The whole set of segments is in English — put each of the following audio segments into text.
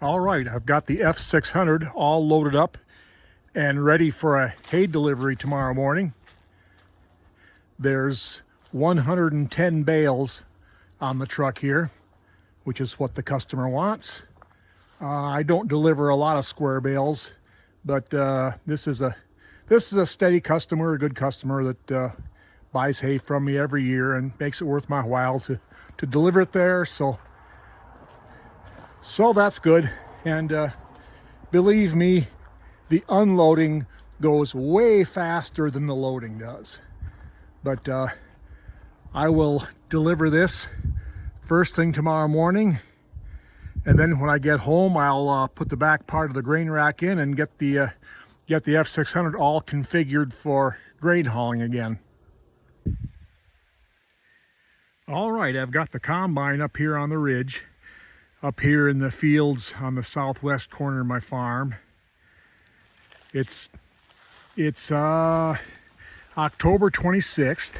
All right, I've got the F600 all loaded up and ready for a hay delivery tomorrow morning. There's 110 bales on the truck here, which is what the customer wants. I don't deliver a lot of square bales, but this is a steady customer, a good customer that buys hay from me every year and makes it worth my while to deliver it there. So that's good. And believe me, the unloading goes way faster than the loading does. But I will deliver this first thing tomorrow morning, and then when I get home, I'll put the back part of the grain rack in and get the F600 all configured for grain hauling again. All right, I've got the combine up here on the ridge, up here in the fields on the southwest corner of my farm. It's October 26th.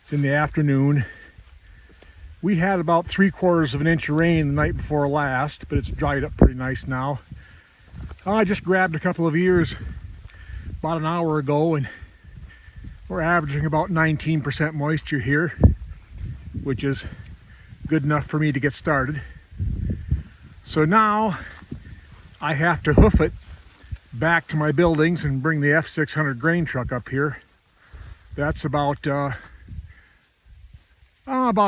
It's in the afternoon. We had about 3/4 of an inch of rain the night before last, but it's dried up pretty nice now. I just grabbed a couple of ears about an hour ago, and we're averaging about 19% moisture here, which is good enough for me to get started. So now I have to hoof it back to my buildings and bring the F600 grain truck up here. That's about a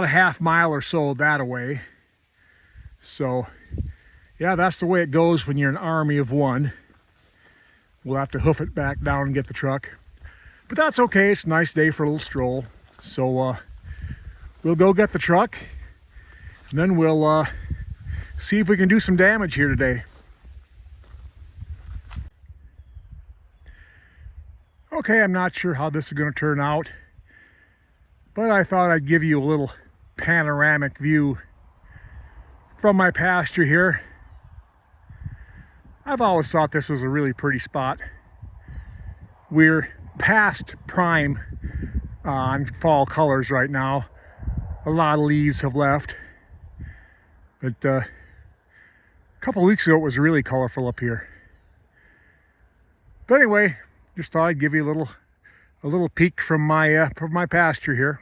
half mile or so that away. So yeah, that's the way it goes when you're an army of one. We'll have to hoof it back down and get the truck, but that's okay. It's a nice day for a little stroll. So we'll go get the truck, and then we'll see if we can do some damage here today. Okay, I'm not sure how this is going to turn out, but I thought I'd give you a little panoramic view from my pasture here. I've always thought this was a really pretty spot. We're past prime on fall colors right now. A lot of leaves have left, but a couple of weeks ago it was really colorful up here. But anyway, just thought I'd give you a little peek from my pasture here.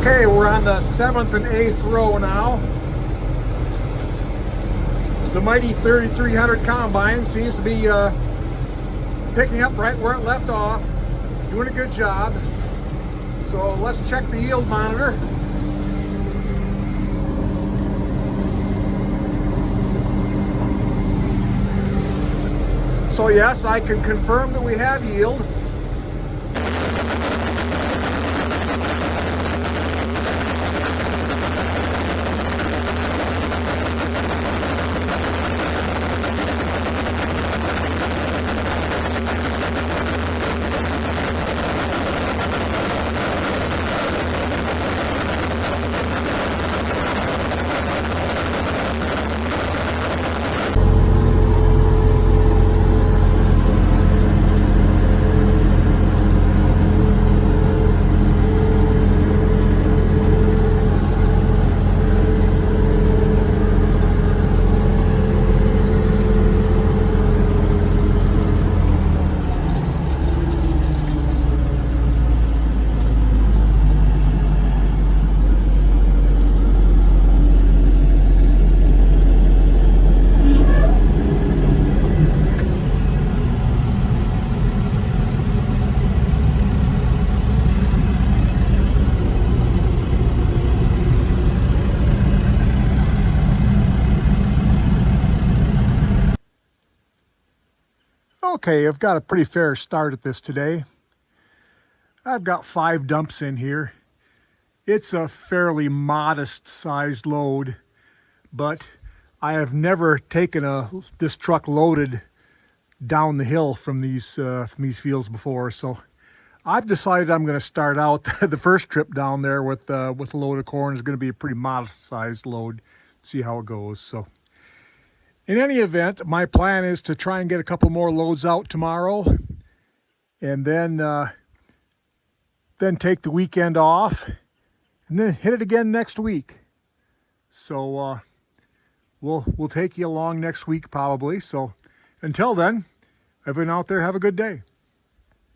Okay, we're on the 7th and 8th row now. The mighty 3300 combine seems to be picking up right where it left off, doing a good job. So let's check the yield monitor. So yes, I can confirm that we have yield. Okay, I've got a pretty fair start at this today. I've got 5 dumps in here. It's a fairly modest sized load, but I have never taken this truck loaded down the hill from these fields before. So I've decided I'm going to start out the first trip down there with a load of corn is going to be a pretty modest sized load. See how it goes. So in any event, my plan is to try and get a couple more loads out tomorrow, and then take the weekend off, and then hit it again next week. So we'll take you along next week probably. So until then, everyone out there, have a good day.